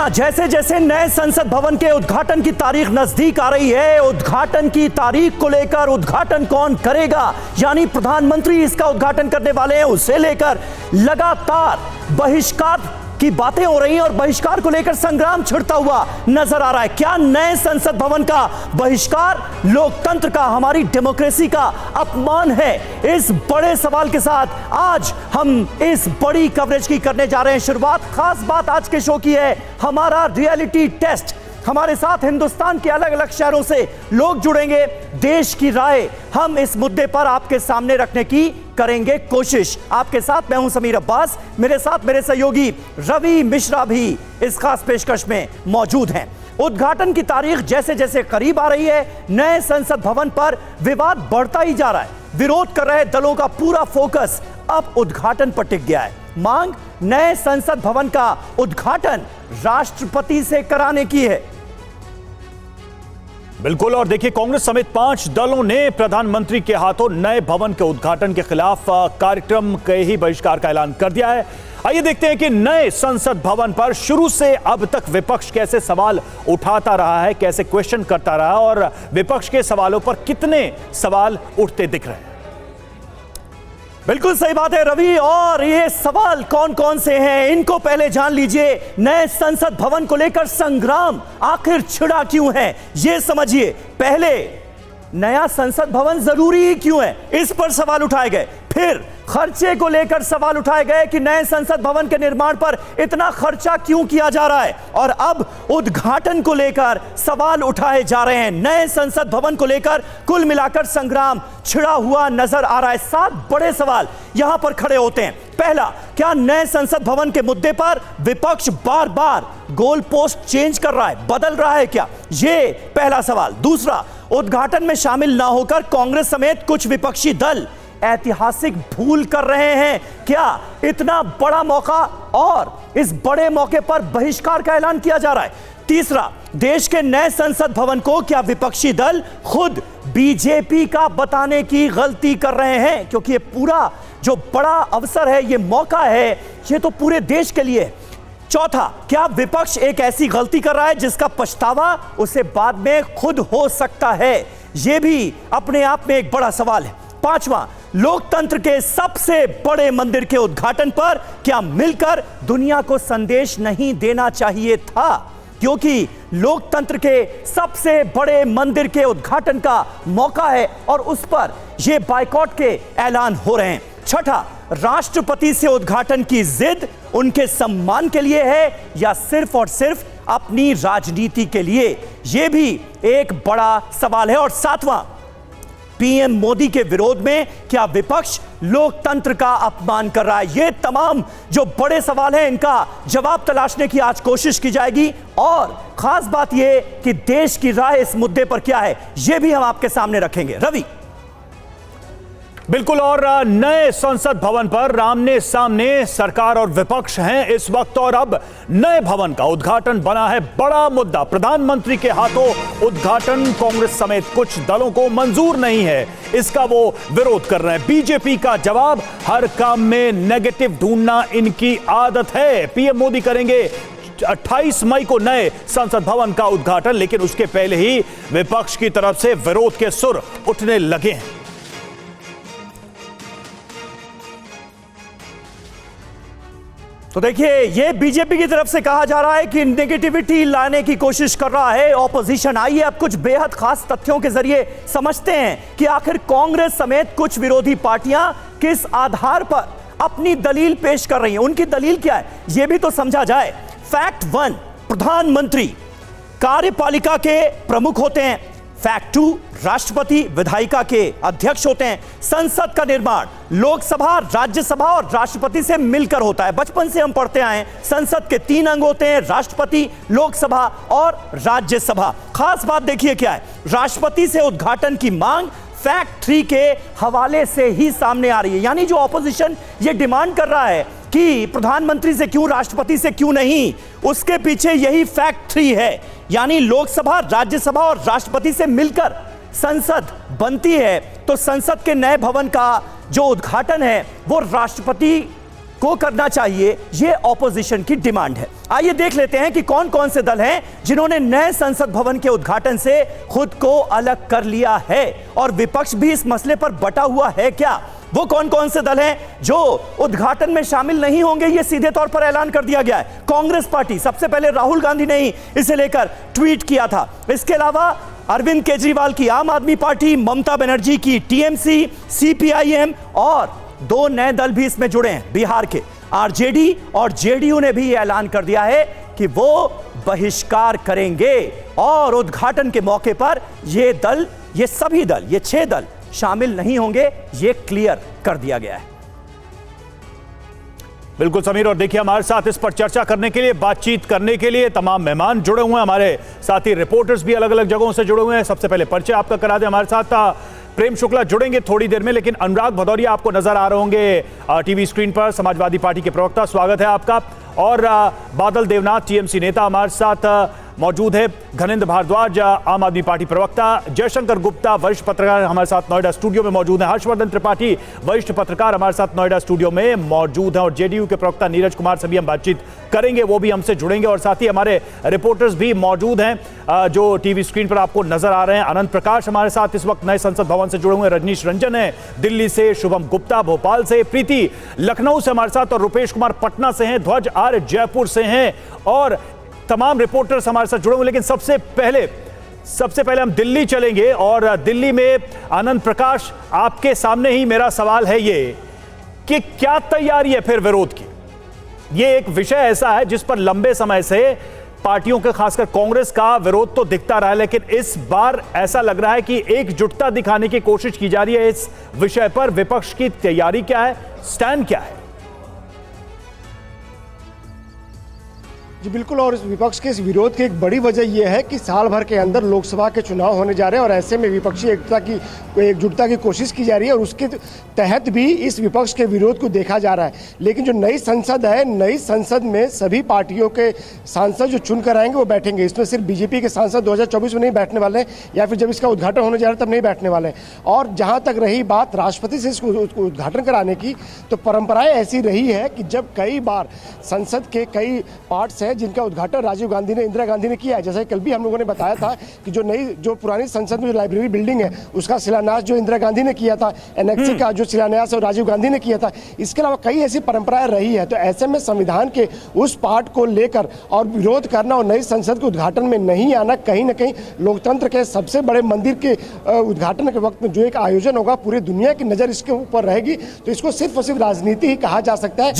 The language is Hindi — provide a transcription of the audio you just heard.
हां, जैसे जैसे नए संसद भवन के उद्घाटन की तारीख नजदीक आ रही है, उद्घाटन की तारीख को लेकर उद्घाटन कौन करेगा, यानी प्रधानमंत्री इसका उद्घाटन करने वाले हैं, उसे लेकर लगातार बहिष्कार की बातें हो रही हैं और बहिष्कार को लेकर संग्राम छिड़ता हुआ नजर आ रहा है। क्या नए संसद भवन का बहिष्कार लोकतंत्र का, हमारी डेमोक्रेसी का अपमान है? इस बड़े सवाल के साथ आज हम इस बड़ी कवरेज की करने जा रहे हैं शुरुआत। खास बात आज के शो की है हमारा रियलिटी टेस्ट। हमारे साथ हिंदुस्तान के अलग अलग शहरों से लोग जुड़ेंगे, देश की राय हम इस मुद्दे पर आपके सामने रखने की करेंगे कोशिश। आपके साथ मैं हूं समीर अब्बास, मेरे साथ मेरे सहयोगी रवि मिश्रा भी इस खास पेशकश में मौजूद हैं। उद्घाटन की तारीख जैसे जैसे करीब आ रही है, नए संसद भवन पर विवाद बढ़ता ही जा रहा है। विरोध कर रहे दलों का पूरा फोकस अब उद्घाटन पर टिक गया है। मांग नए संसद भवन का उद्घाटन राष्ट्रपति से कराने की है। बिल्कुल, और देखिए कांग्रेस समेत 5 दलों ने प्रधानमंत्री के हाथों नए भवन के उद्घाटन के खिलाफ कार्यक्रम के ही बहिष्कार का ऐलान कर दिया है। आइए देखते हैं कि नए संसद भवन पर शुरू से अब तक विपक्ष कैसे सवाल उठाता रहा है, कैसे क्वेश्चन करता रहा और विपक्ष के सवालों पर कितने सवाल उठते दिख रहे हैं। बिल्कुल सही बात है रवि, और ये सवाल कौन कौन से हैं इनको पहले जान लीजिए। नए संसद भवन को लेकर संग्राम आखिर छिड़ा क्यों है ये समझिए। पहले नया संसद भवन जरूरी ही क्यों है, इस पर सवाल उठाए गए। फिर खर्चे को लेकर सवाल उठाए गए कि नए संसद भवन के निर्माण पर इतना खर्चा क्यों किया जा रहा है, और अब उद्घाटन को लेकर सवाल उठाए जा रहे हैं। नए संसद भवन को लेकर कुल मिलाकर संग्राम छिड़ा हुआ नजर आ रहा है। 7 बड़े सवाल यहां पर खड़े होते हैं। पहला, क्या नए संसद भवन के मुद्दे पर विपक्ष बार बार गोल पोस्ट चेंज कर रहा है, बदल रहा है क्या? ये पहला सवाल। दूसरा, उद्घाटन में शामिल ना होकर कांग्रेस समेत कुछ विपक्षी दल ऐतिहासिक भूल कर रहे हैं क्या? इतना बड़ा मौका और इस बड़े मौके पर बहिष्कार का ऐलान किया जा रहा है। तीसरा, देश के नए संसद भवन को क्या विपक्षी दल खुद बीजेपी का बताने की गलती कर रहे हैं, क्योंकि ये पूरा जो बड़ा अवसर है, ये मौका है, ये तो पूरे देश के लिए है। चौथा, क्या विपक्ष एक ऐसी गलती कर रहा है जिसका पछतावा उसे बाद में खुद हो सकता है? यह भी अपने आप में एक बड़ा सवाल है। पांचवा, लोकतंत्र के सबसे बड़े मंदिर के उद्घाटन पर क्या मिलकर दुनिया को संदेश नहीं देना चाहिए था, क्योंकि लोकतंत्र के सबसे बड़े मंदिर के उद्घाटन का मौका है और उस पर यह बायकॉट के ऐलान हो रहे हैं। छठा, राष्ट्रपति से उद्घाटन की जिद उनके सम्मान के लिए है या सिर्फ और सिर्फ अपनी राजनीति के लिए? यह भी एक बड़ा सवाल है। और सातवां, पीएम मोदी के विरोध में क्या विपक्ष लोकतंत्र का अपमान कर रहा है? ये तमाम जो बड़े सवाल हैं, इनका जवाब तलाशने की आज कोशिश की जाएगी। और खास बात यह कि देश की राय इस मुद्दे पर क्या है, यह भी हम आपके सामने रखेंगे। रवि। बिल्कुल, और नए संसद भवन पर आमने सामने सरकार और विपक्ष हैं इस वक्त, और अब नए भवन का उद्घाटन बना है बड़ा मुद्दा। प्रधानमंत्री के हाथों उद्घाटन कांग्रेस समेत कुछ दलों को मंजूर नहीं है, इसका वो विरोध कर रहे हैं। बीजेपी का जवाब, हर काम में नेगेटिव ढूंढना इनकी आदत है। पीएम मोदी करेंगे 28 मई को नए संसद भवन का उद्घाटन, लेकिन उसके पहले ही विपक्ष की तरफ से विरोध के सुर उठने लगे हैं। तो देखिए, यह बीजेपी की तरफ से कहा जा रहा है कि नेगेटिविटी लाने की कोशिश कर रहा है ऑपोजिशन। आइए अब कुछ बेहद खास तथ्यों के जरिए समझते हैं कि आखिर कांग्रेस समेत कुछ विरोधी पार्टियां किस आधार पर अपनी दलील पेश कर रही हैं। उनकी दलील क्या है, यह भी तो समझा जाए। फैक्ट 1, प्रधानमंत्री कार्यपालिका के प्रमुख होते हैं। फैक्ट 2, राष्ट्रपति विधायिका के अध्यक्ष होते हैं। संसद का निर्माण लोकसभा, राज्यसभा और राष्ट्रपति से मिलकर होता है। बचपन से हम पढ़ते आए हैं, संसद के 3 अंग होते हैं, राष्ट्रपति, लोकसभा और राज्यसभा। खास बात देखिए क्या है, राष्ट्रपति से उद्घाटन की मांग फैक्ट 3 के हवाले से ही सामने आ रही है। यानी जो ऑपोजिशन ये डिमांड कर रहा है कि प्रधानमंत्री से क्यों, राष्ट्रपति से क्यों नहीं, उसके पीछे यही फैक्ट 3 है। यानी लोकसभा, राज्यसभा और राष्ट्रपति से मिलकर संसद बनती है, तो संसद के नए भवन का जो उद्घाटन है वो राष्ट्रपति को करना चाहिए, ये ऑपोजिशन की डिमांड है। आइए देख लेते हैं कि कौन कौन से दल हैं जिन्होंने नए संसद भवन के उद्घाटन से खुद को अलग कर लिया है, और विपक्ष भी इस मसले पर बटा हुआ है क्या। वो कौन कौन से दल हैं जो उद्घाटन में शामिल नहीं होंगे, ये सीधे तौर पर ऐलान कर दिया गया है। कांग्रेस पार्टी, सबसे पहले राहुल गांधी ने ही इसे लेकर ट्वीट किया था। इसके अलावा अरविंद केजरीवाल की आम आदमी पार्टी, ममता बनर्जी की टीएमसी, सीपीआईएम और 2 नए दल भी इसमें जुड़े हैं बिहार के, आरजेडी और जेडीयू ने भी ऐलान कर दिया है कि वो बहिष्कार करेंगे और उद्घाटन के मौके पर ये दल, ये सभी दल, ये 6 दल शामिल नहीं होंगे, ये क्लियर कर दिया गया है। बिल्कुल समीर, और देखिए हमारे साथ इस पर चर्चा करने के लिए, बातचीत करने के लिए तमाम मेहमान जुड़े हुए हैं, हमारे साथी रिपोर्टर्स भी अलग अलग जगहों से जुड़े हुए हैं। सबसे पहले परिचय आपका करा दें। हमारे साथ प्रेम शुक्ला जुड़ेंगे थोड़ी देर में, लेकिन अनुराग भदौरिया आपको नजर आ रहे होंगे टीवी स्क्रीन पर, समाजवादी पार्टी के प्रवक्ता, स्वागत है आपका। और बादल देवनाथ टीएमसी नेता हमारे साथ मौजूद है, घनेंद्र भारद्वाज आम आदमी पार्टी प्रवक्ता, जयशंकर गुप्ता वरिष्ठ पत्रकार हमारे साथ नोएडा स्टूडियो में मौजूद हैं, हर्षवर्धन त्रिपाठी वरिष्ठ पत्रकार हमारे साथ नोएडा स्टूडियो में मौजूद हैं, और जेडीयू के प्रवक्ता नीरज कुमार से भी हम बातचीत करेंगे, वो भी हमसे जुड़ेंगे। और साथ ही हमारे रिपोर्टर्स भी मौजूद हैं जो टीवी स्क्रीन पर आपको नजर आ रहे हैं। अनंत प्रकाश हमारे साथ इस वक्त नए संसद भवन से जुड़े हुए हैं, रजनीश रंजन है दिल्ली से, शुभम गुप्ता भोपाल से, प्रीति लखनऊ से हमारे साथ, और रुपेश कुमार पटना से हैं, ध्वज आर्य जयपुर से हैं, और तमाम रिपोर्टर्स हमारे साथ जुड़े हुए। लेकिन सबसे पहले हम दिल्ली चलेंगे, और दिल्ली में आनंद प्रकाश, आपके सामने ही मेरा सवाल है ये कि क्या तैयारी है फिर विरोध की। ये एक विषय ऐसा है जिस पर लंबे समय से पार्टियों के, खासकर कांग्रेस का विरोध तो दिखता रहा है, लेकिन इस बार ऐसा लग रहा है कि एकजुटता दिखाने की कोशिश की जा रही है इस विषय पर। विपक्ष की तैयारी क्या है, स्टैंड क्या है? जी बिल्कुल, और इस विपक्ष के इस विरोध की एक बड़ी वजह यह है कि साल भर के अंदर लोकसभा के चुनाव होने जा रहे हैं, और ऐसे में विपक्षी एकजुटता की कोशिश की जा रही है, और उसके तहत भी इस विपक्ष के विरोध को देखा जा रहा है। लेकिन जो नई संसद है, नई संसद में सभी पार्टियों के सांसद जो चुनकर आएंगे वो बैठेंगे। इसमें सिर्फ बीजेपी के सांसद 2024 में नहीं बैठने वाले हैं, या फिर जब इसका उद्घाटन होने जा रहा है तब नहीं बैठने वाले हैं। और जहाँ तक रही बात राष्ट्रपति से इसको उद्घाटन कराने की, तो परंपराएं ऐसी रही है कि जब कई बार संसद के कई पार्ट्स जिनका उद्घाटन राजीव गांधी ने, इंदिरा गांधी ने किया है, जैसे कल भी हम लोगों ने बताया था कि जो पुरानी संसद में जो लाइब्रेरी बिल्डिंग है उसका शिलान्यास जो इंदिरा गांधी ने किया था, एनेक्सी का जो शिलान्यास राजीव गांधी ने किया था। इसके अलावा कई ऐसी परंपराएं रही है। तो ऐसे में संविधान के उस पार्ट को लेकर और विरोध करना और नई संसद के उद्घाटन में नहीं आना, कहीं ना कहीं लोकतंत्र के सबसे बड़े मंदिर के उद्घाटन के वक्त में जो एक आयोजन होगा, पूरी दुनिया की नजर इसके ऊपर रहेगी। तो इसको सिर्फ और सिर्फ राजनीति ही कहा जा सकता है।